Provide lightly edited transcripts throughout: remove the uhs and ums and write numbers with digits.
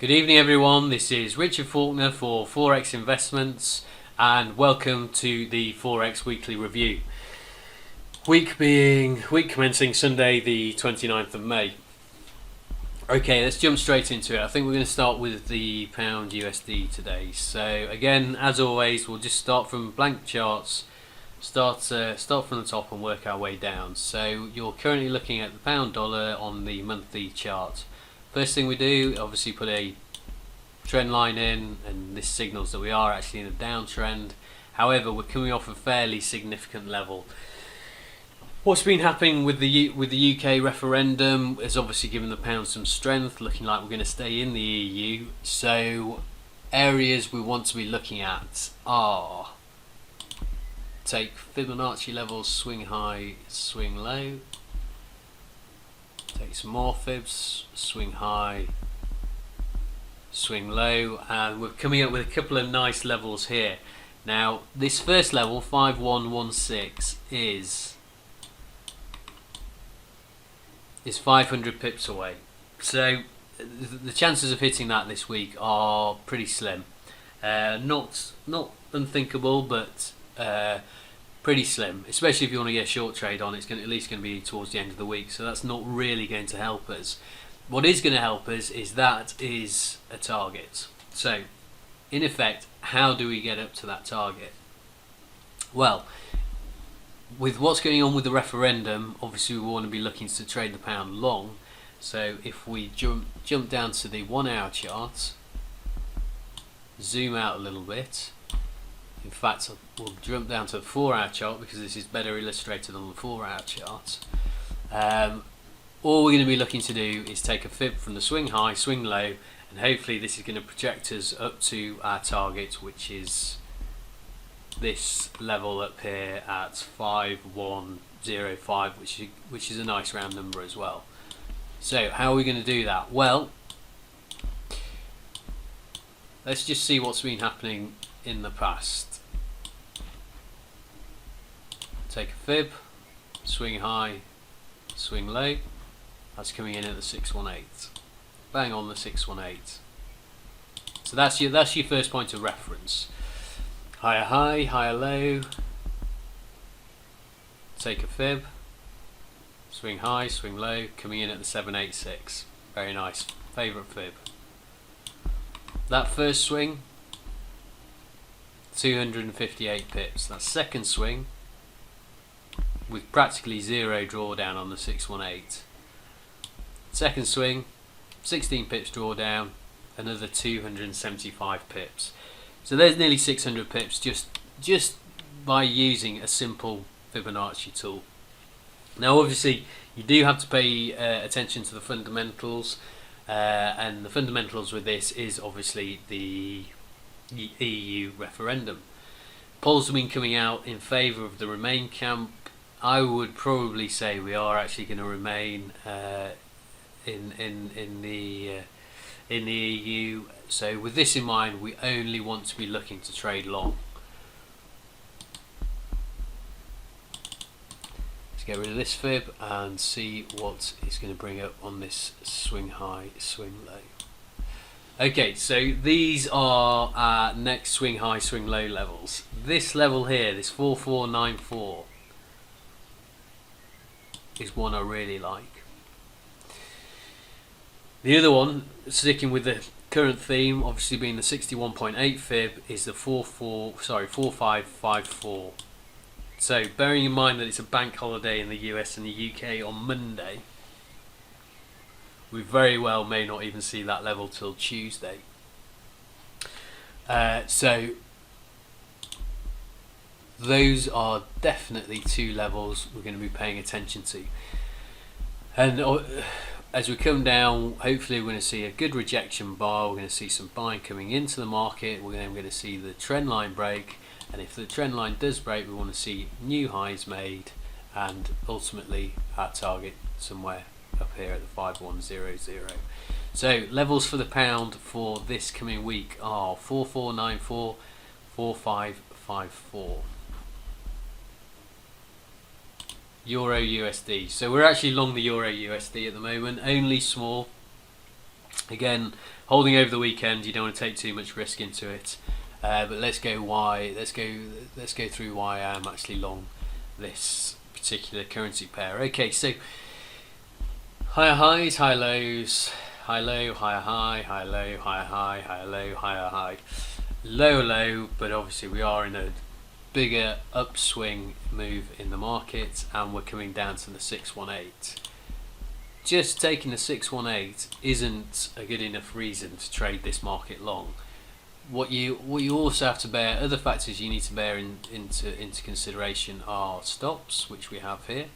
Good evening everyone, this is Richard Faulkner for Forex Investments and welcome to the Forex Weekly Review. Week commencing Sunday the 29th of May. Okay, let's jump straight into it. I think we're going to start with the pound USD today. So again, as always, we'll just start from blank charts, start from the top and work our way down. So you're currently looking at the pound dollar on the monthly chart. First thing we do, obviously put a trend line in, and this signals that we are actually in a downtrend. However, we're coming off a fairly significant level. What's been happening with the UK referendum has obviously given the pound some strength, looking like we're going to stay in the EU. So areas we want to be looking at are take Fibonacci levels, swing high, swing low. Take some more fibs, swing high, swing low, and we're coming up with a couple of nice levels here. Now this first level, 5116, is 500 pips away, so the chances of hitting that this week are pretty slim. Not unthinkable, but pretty slim, especially if you want to get a short trade on. It's at least going to be towards the end of the week, so that's not really going to help us. What is going to help us is that is a target. So in effect, how do we get up to that target? Well, with what's going on with the referendum, obviously we want to be looking to trade the pound long. So if we jump down to the 1 hour chart, zoom out a little bit. In fact, we'll jump down to the 4 hour chart because this is better illustrated on the 4 hour chart. All we're going to be looking to do is take a fib from the swing high, swing low, and hopefully this is going to project us up to our target, which is this level up here at 5105, which is a nice round number as well. So how are we going to do that? Well, let's just see what's been happening in the past. Take a fib, swing high, swing low. That's coming in at the 618. Bang on the 618. So that's your first point of reference. Higher high, higher low. Take a fib, swing high, swing low, coming in at the 786. Very nice. Favourite fib. That first swing, 258 pips. That second swing, with practically zero drawdown on the 618. Second swing, 16 pips drawdown, another 275 pips. So there's nearly 600 pips just by using a simple Fibonacci tool. Now obviously you do have to pay attention to the fundamentals, and the fundamentals with this is obviously the EU referendum. Polls have been coming out in favour of the Remain camp. I would probably say we are actually going to remain in the EU. So with this in mind, we only want to be looking to trade long. Let's get rid of this fib and see what it's going to bring up on this swing high, swing low. Okay, so these are our next swing high, swing low levels. This level here, this 4494, is one I really like. The other one, sticking with the current theme, obviously being the 61.8 fib, is the 4554. So bearing in mind that it's a bank holiday in the US and the UK on Monday, we very well may not even see that level till Tuesday. So those are definitely two levels we're going to be paying attention to. And as we come down, hopefully we're going to see a good rejection bar. We're going to see some buying coming into the market. We're then going to see the trend line break, and if the trend line does break, we want to see new highs made, and ultimately our target somewhere up here at the 5100. So levels for the pound for this coming week are 4494, 4554. Euro USD. So we're actually long the Euro USD at the moment, only small. Again, holding over the weekend, you don't want to take too much risk into it. But let's go through why I am actually long this particular currency pair. Okay, so higher highs, high lows, high low, higher high, high low, higher high, higher low, higher high, lower low. But obviously we are in a bigger upswing move in the market, and we're coming down to the 618. Just taking the 618 isn't a good enough reason to trade this market long. What you also have to bear, other factors you need to bear into consideration are stops, which we have here.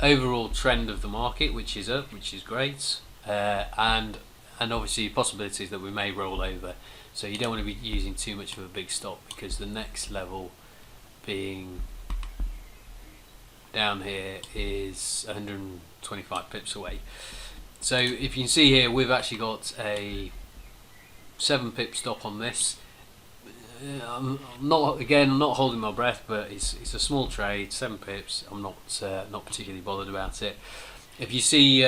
Overall trend of the market, which is up, which is great, and obviously possibilities that we may roll over. So you don't want to be using too much of a big stop, because the next level being down here is 125 pips away. So if you can see here, we've actually got a 7 pip stop on this. I'm not holding my breath, but it's a small trade, 7 pips. I'm not particularly bothered about it. If you see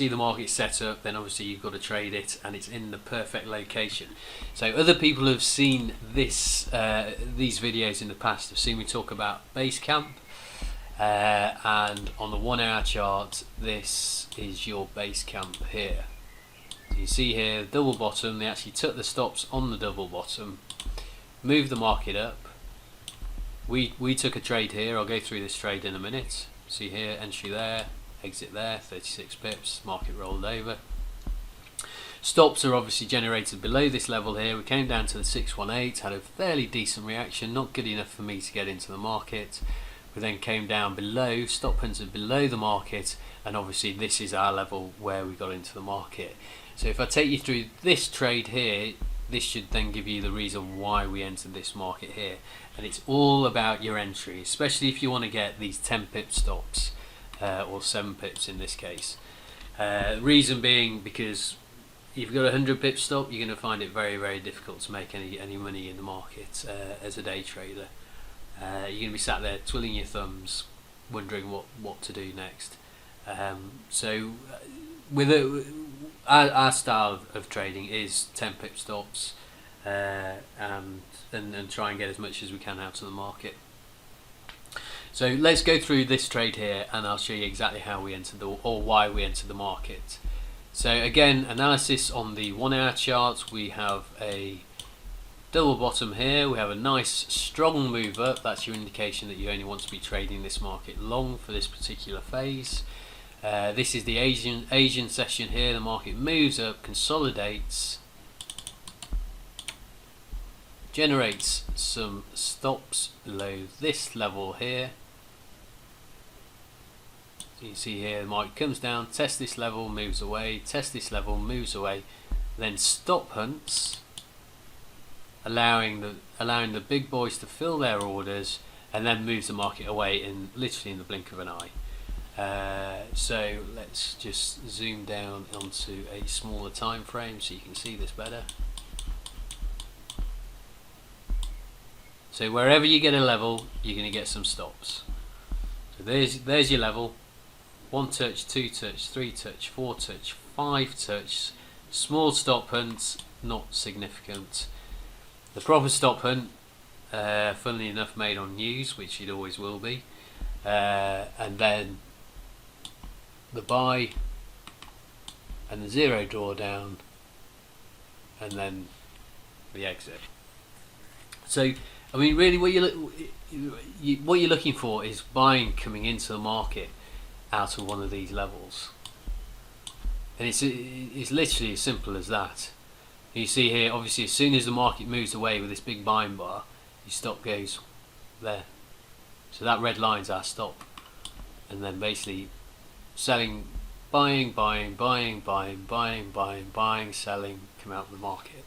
the market set up, then obviously you've got to trade it, and it's in the perfect location. So other people have seen these videos in the past, have seen me talk about base camp, and on the 1 hour chart, this is your base camp here. So you see here, double bottom. They actually took the stops on the double bottom, moved the market up. We took a trade here. I'll go through this trade in a minute. See here, entry there, exit there, 36 pips, market rolled over. Stops are obviously generated below this level here. We came down to the 618, had a fairly decent reaction, not good enough for me to get into the market. We then came down below, stop hunted below the market, and obviously this is our level where we got into the market. So if I take you through this trade here, this should then give you the reason why we entered this market here. And it's all about your entry, especially if you want to get these 10 pip stops, or 7 pips in this case. Reason being, because you've got a 100 pip stop, you're going to find it very, very difficult to make any money in the market as a day trader. You're going to be sat there twiddling your thumbs, wondering what to do next. So with our style of trading is 10 pip stops, and try and get as much as we can out of the market. So let's go through this trade here, and I'll show you exactly how we entered or why we entered the market. So again, analysis on the 1 hour chart. We have a double bottom here. We have a nice strong move up. That's your indication that you only want to be trading this market long for this particular phase. This is the Asian session here. The market moves up, consolidates, generates some stops below this level here. So you see here, the market comes down, tests this level, moves away, tests this level, moves away, then stop hunts, allowing the big boys to fill their orders, and then moves the market away literally in the blink of an eye. So let's just zoom down onto a smaller time frame so you can see this better. So wherever you get a level, you're going to get some stops. So there's your level. 1 touch, 2 touch, 3 touch, 4 touch, 5 touch. Small stop hunts, not significant. The proper stop hunt, funnily enough, made on news, which it always will be, and then the buy and the zero drawdown, and then the exit. So I mean, really, what you're looking for is buying coming into the market out of one of these levels, and it's literally as simple as that. You see here, obviously, as soon as the market moves away with this big buying bar, your stop goes there. So that red line's our stop, and then basically selling, buying, selling, come out of the market.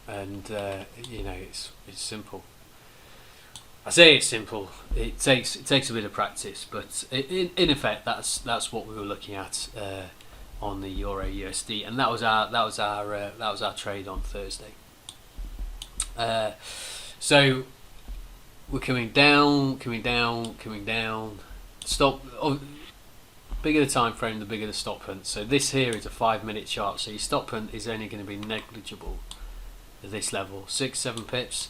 And it's simple. I say it's simple. It takes a bit of practice, but in effect, that's what we were looking at on the Euro USD, and that was our trade on Thursday. So we're coming down, stop. Bigger the time frame, the bigger the stop hunt. So this here is a 5-minute chart. So your stop hunt is only going to be negligible at this level, 6-7 pips.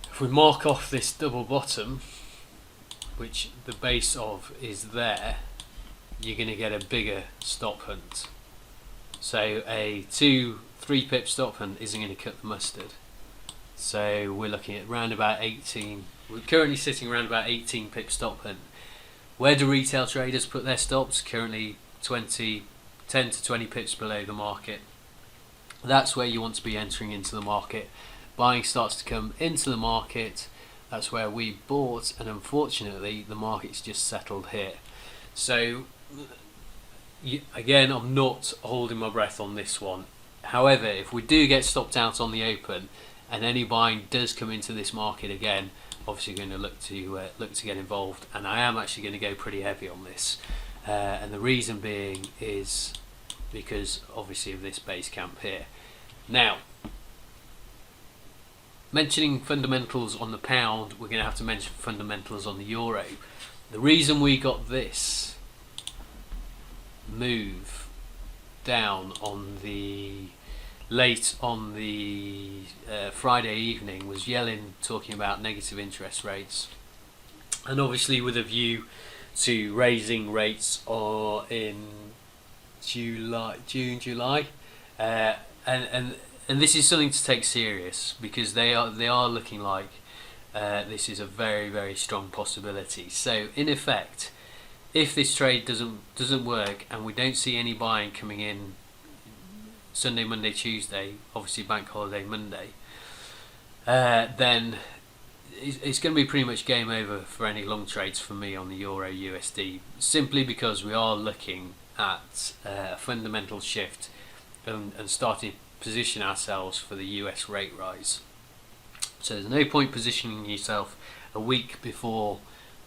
If we mark off this double bottom, which the base of is there, you're going to get a bigger stop hunt. So a 2-3 pip stop hunt isn't going to cut the mustard. So we're looking at round about 18. We're currently sitting around about 18 pip stop hunt. Where do retail traders put their stops? Currently 10 to 20 pips below the market. That's where you want to be entering into the market. Buying starts to come into the market. That's where we bought, and unfortunately the market's just settled here. So again, I'm not holding my breath on this one. However, if we do get stopped out on the open and any buying does come into this market again, obviously going to look to get involved, and I am actually going to go pretty heavy on this, and the reason being is because obviously of this base camp here. Now, mentioning fundamentals on the pound, we're going to have to mention fundamentals on the euro. The reason we got this move down on the late on the Friday evening was Yellen talking about negative interest rates, and obviously with a view to raising rates or in July, and this is something to take serious, because they are looking like this is a very, very strong possibility. So in effect, if this trade doesn't work and we don't see any buying coming in Sunday, Monday, Tuesday, obviously bank holiday Monday, then it's going to be pretty much game over for any long trades for me on the Euro USD, simply because we are looking at a fundamental shift and starting to position ourselves for the US rate rise. So there's no point positioning yourself a week before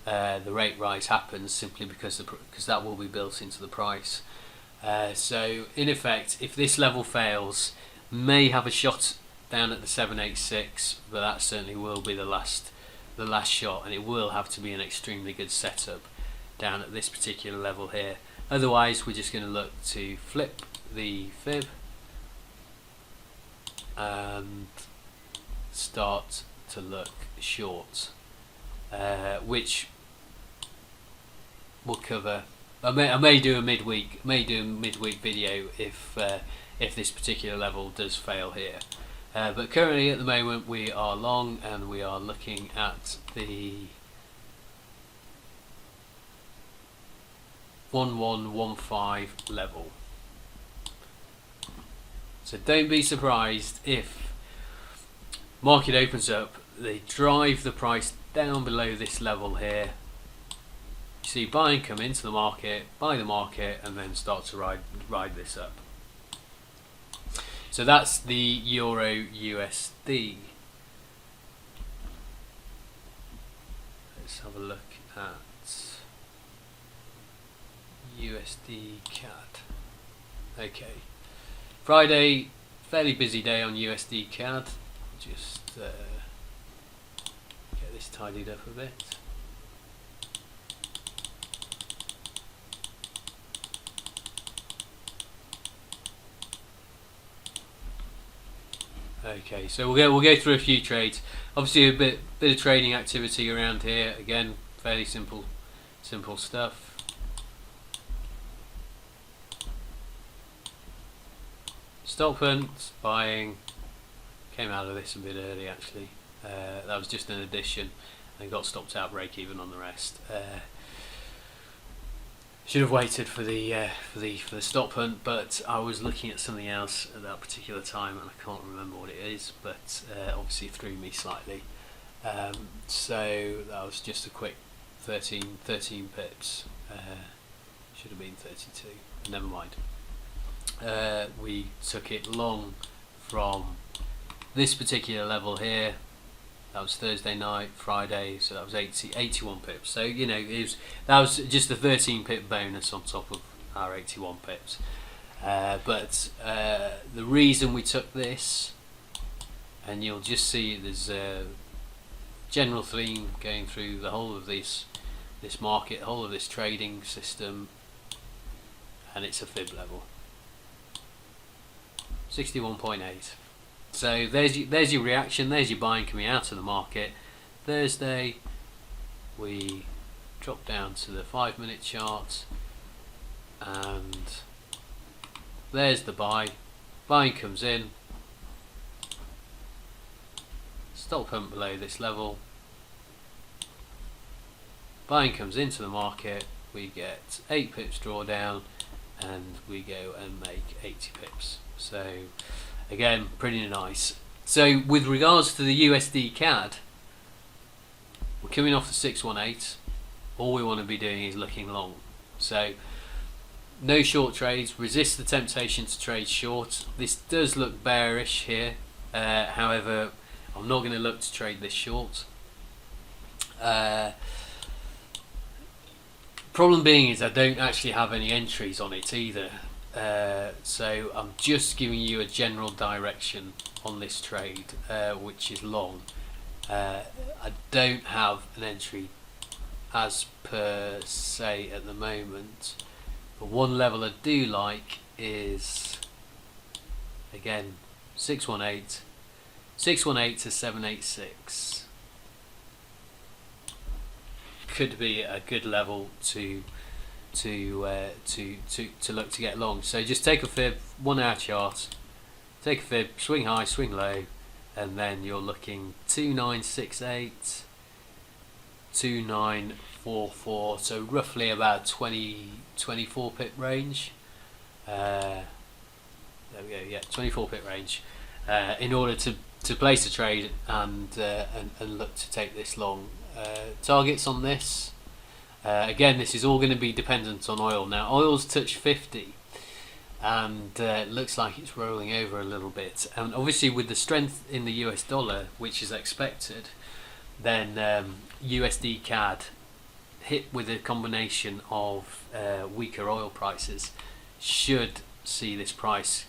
the rate rise happens, simply because that will be built into the price. So in effect, if this level fails, may have a shot down at the 786, but that certainly will be the last shot, and it will have to be an extremely good setup down at this particular level here. Otherwise, we're just going to look to flip the fib and start to look short, which will cover. I may do a midweek video if this particular level does fail here. But currently at the moment we are long, and we are looking at the 1115 level. So don't be surprised if market opens up, they drive the price down below this level here. You see buying come into the market, buy the market, and then start to ride this up. So that's the Euro USD. Let's have a look at USD CAD. Okay, Friday, fairly busy day on USD CAD. Just get this tidied up a bit. Okay, so we'll go through a few trades. Obviously, a bit of trading activity around here. Again, fairly simple stuff. Stop hunt, buying. Came out of this a bit early actually. That was just an addition, and got stopped out break even on the rest. Should have waited for the stop hunt, but I was looking at something else at that particular time, and I can't remember what it is, but obviously threw me slightly. So that was just a quick 13 pips. Should have been 32. Never mind. We took it long from this particular level here. That was Thursday night, Friday, so that was 81 pips. So, you know, that was just a 13 pip bonus on top of our 81 pips. But the reason we took this, and you'll just see there's a general theme going through the whole of this this market, the whole of this trading system, and it's a fib level, 61.8. So there's your reaction, there's your buying coming out of the market. Thursday we drop down to the 5-minute chart, and there's the buying comes in, stop hunt below this level, buying comes into the market, we get 8 pips drawdown, and we go and make 80 pips. So again, pretty nice. So with regards to the USD CAD, we're coming off the 618. All we want to be doing is looking long. So no short trades, resist the temptation to trade short. This does look bearish here, however I'm not going to look to trade this short. Problem being is I don't actually have any entries on it either, so I'm just giving you a general direction on this trade, which is long. I don't have an entry as per se at the moment, but one level I do like is, again, 618 to 786 could be a good level to look to get long. So just take a fib, 1 hour chart, take a fib, swing high, swing low, and then you're looking 2968, 2944, so roughly about 24 pip range. There we go, yeah, 24 pip range, in order to place a trade and look to take this long. Targets on this, again, this is all going to be dependent on oil. Now oil's touched 50, and it looks like it's rolling over a little bit, and obviously with the strength in the US dollar, which is expected, then USD CAD hit with a combination of weaker oil prices should see this price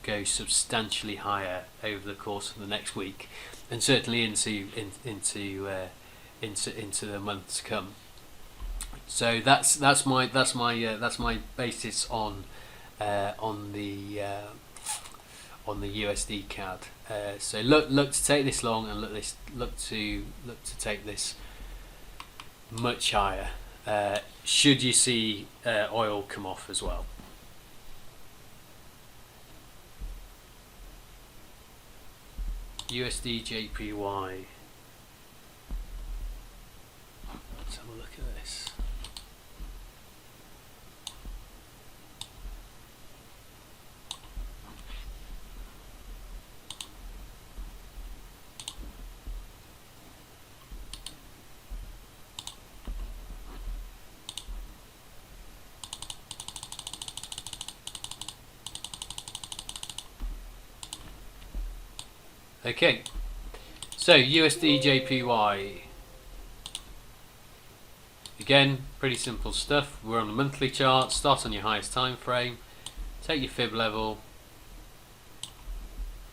go substantially higher over the course of the next week, and certainly into the months to come. So that's my basis on the USD CAD. So look to take this long, and look to take this much higher. Should you see oil come off as well. USDJPY. Let's have a look at this. Okay, so USDJPY. Again, pretty simple stuff. We're on the monthly chart. Start on your highest time frame. Take your fib level,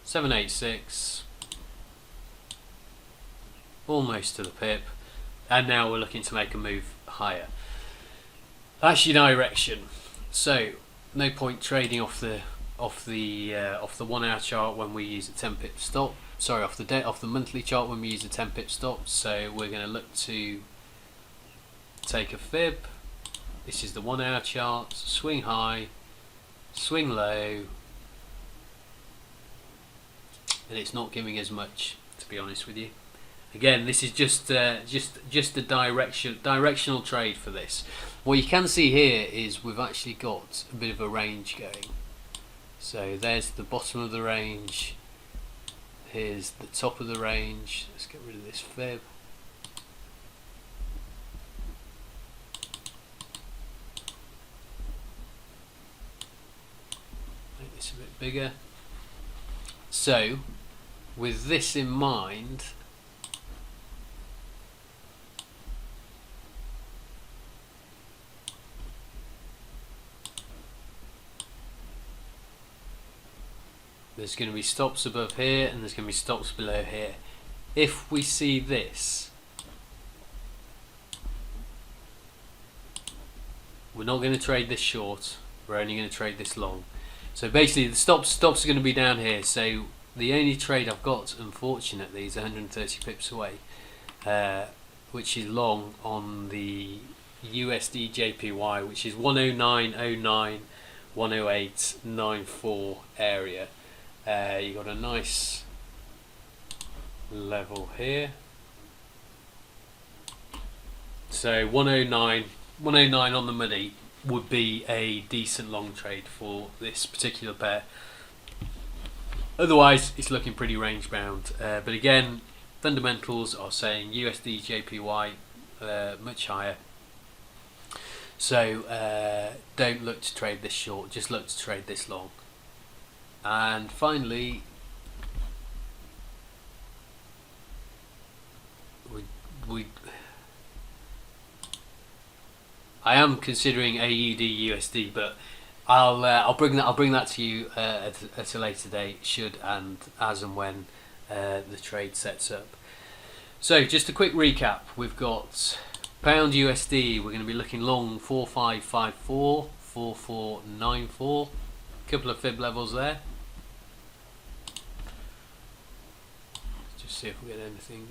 786, almost to the pip, and now we're looking to make a move higher. That's your direction. So no point trading off the 1 hour chart when we use a 10 pip stop. Sorry, off the monthly chart when we use a 10 pip stop. So we're going to look to take a fib. This is the 1 hour chart. Swing high, swing low, and it's not giving as much, to be honest with you. Again, this is just a directional trade for this. What you can see here is we've actually got a bit of a range going. So there's the bottom of the range, here's the top of the range. Let's get rid of this fib. Make this a bit bigger. So with this in mind, there's going to be stops above here and there's going to be stops below here. If we see this, we're not going to trade this short, we're only going to trade this long. So basically the stops are going to be down here. So the only trade I've got, unfortunately, is 130 pips away, which is long on the usdjpy, which is 109.09, 108.94 area. You got a nice level here. So 109 on the money would be a decent long trade for this particular pair. Otherwise, it's looking pretty range bound. But again, fundamentals are saying USDJPY much higher. So don't look to trade this short, just look to trade this long. And finally, I am considering AUD USD, but I'll bring that to you at a later date, should and as and when the trade sets up. So just a quick recap: we've got pound USD. We're going to be looking long 4554, 4494. Couple of fib levels there. Just see if we get anything.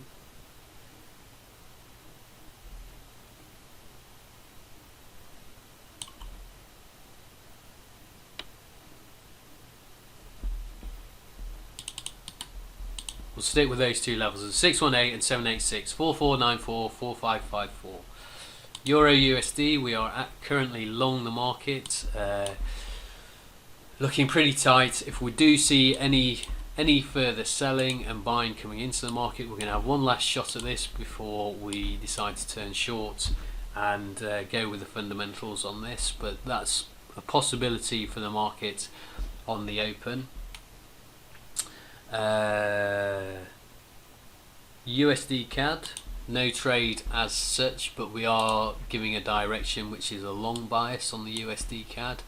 We'll stick with those two levels, 618 and 786, 4494, 4554. Euro USD, we are currently long the market, looking pretty tight. If we do see any further selling and buying coming into the market, we're going to have one last shot at this before we decide to turn short and go with the fundamentals on this. But that's a possibility for the market on the open. USDcad, no trade as such, but we are giving a direction which is a long bias on the USDcad.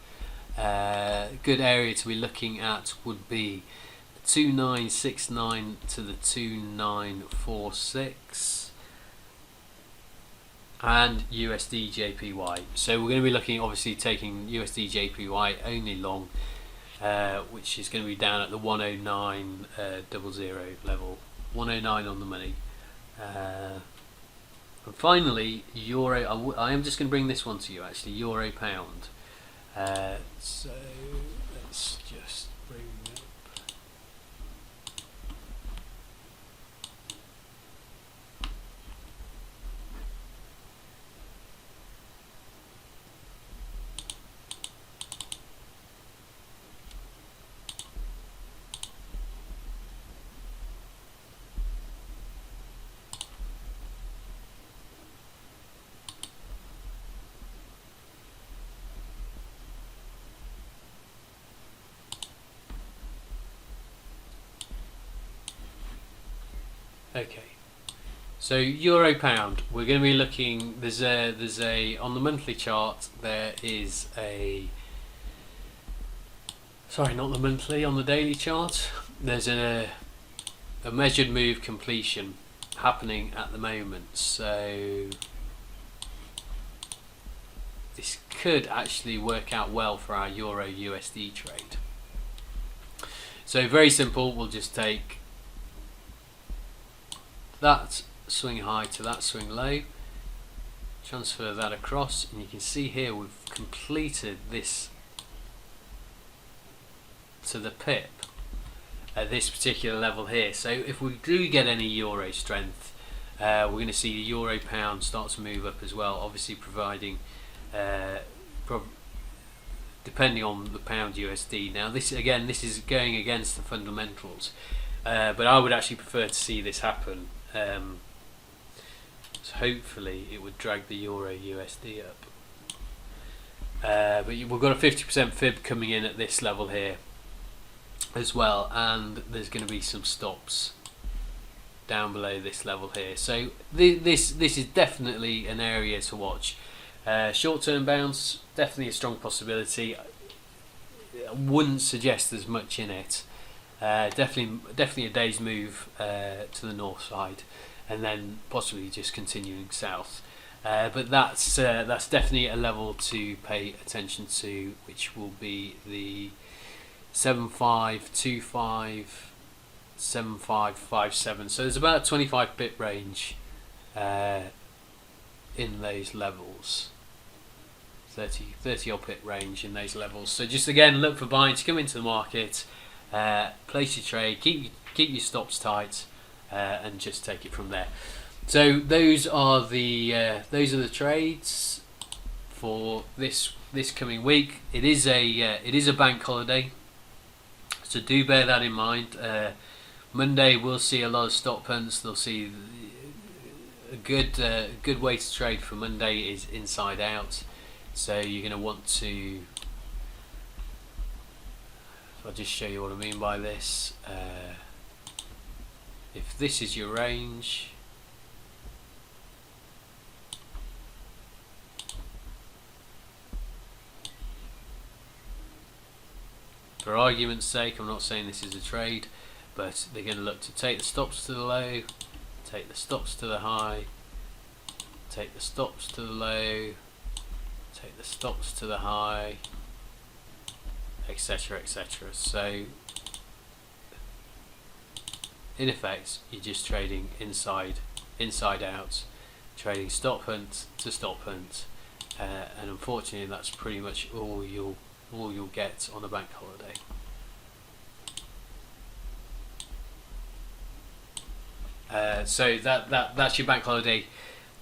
Good area to be looking at would be 2969 to the 2946 and USDJPY. So we're going to be looking, obviously taking USDJPY only long, which is going to be down at the 109.00 level, 109 on the money. And finally, euro. I am just going to bring this one to you, actually, euro pound. So let's just bring up. Okay, so euro pound, we're going to be looking. There's a on the monthly chart. There is sorry, not the monthly, on the daily chart. There's a measured move completion happening at the moment. So this could actually work out well for our euro USD trade. So very simple. We'll just take that swing high to that swing low, transfer that across, and you can see here we've completed this to the pip at this particular level here. So if we do get any euro strength, we're going to see the euro pound start to move up as well, obviously providing depending on the pound USD. Now this is going against the fundamentals, but I would actually prefer to see this happen. So hopefully it would drag the euro USD up, but we've got a 50% fib coming in at this level here as well, and there's going to be some stops down below this level here. So this is definitely an area to watch. Short-term bounce, definitely a strong possibility. I wouldn't suggest there's much in it. Definitely a day's move to the north side, and then possibly just continuing south. but that's definitely a level to pay attention to, which will be the 7525, 7557. So there's about a 25 bit range in those levels. 30 odd pip range in those levels. So just again, look for buying to come into the market, place your trade, keep your stops tight, and just take it from there. So those are the trades for this coming week. It is a bank holiday, so do bear that in mind. Monday we'll see a lot of stop hunts. They'll see a good way to trade for Monday is inside out. So you're going to want to, I'll just show you what I mean by this. If this is your range, for argument's sake, I'm not saying this is a trade, but they're going to look to take the stops to the low, take the stops to the high, take the stops to the low, take the stops to the high, etc, etc. So in effect you're just trading inside out, trading stop hunt to stop hunt, and unfortunately that's pretty much all you'll get on a bank holiday. So that's your bank holiday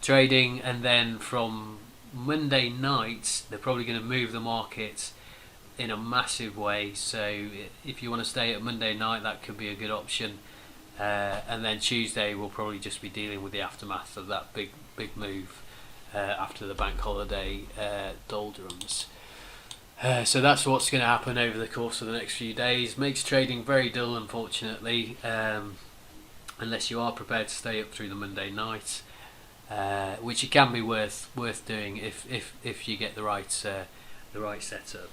trading, and then from Monday night they're probably going to move the market in a massive way. So if you want to stay at Monday night, that could be a good option, and then Tuesday we'll probably just be dealing with the aftermath of that big move after the bank holiday doldrums. So that's what's going to happen over the course of the next few days. Makes trading very dull, unfortunately, unless you are prepared to stay up through the Monday night, which it can be worth doing if you get the right setup.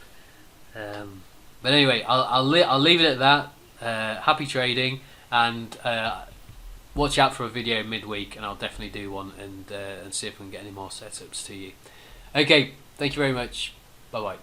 But anyway, I'll leave it at that. Happy trading, and watch out for a video midweek, and I'll definitely do one and see if we can get any more setups to you. Okay, thank you very much. Bye bye.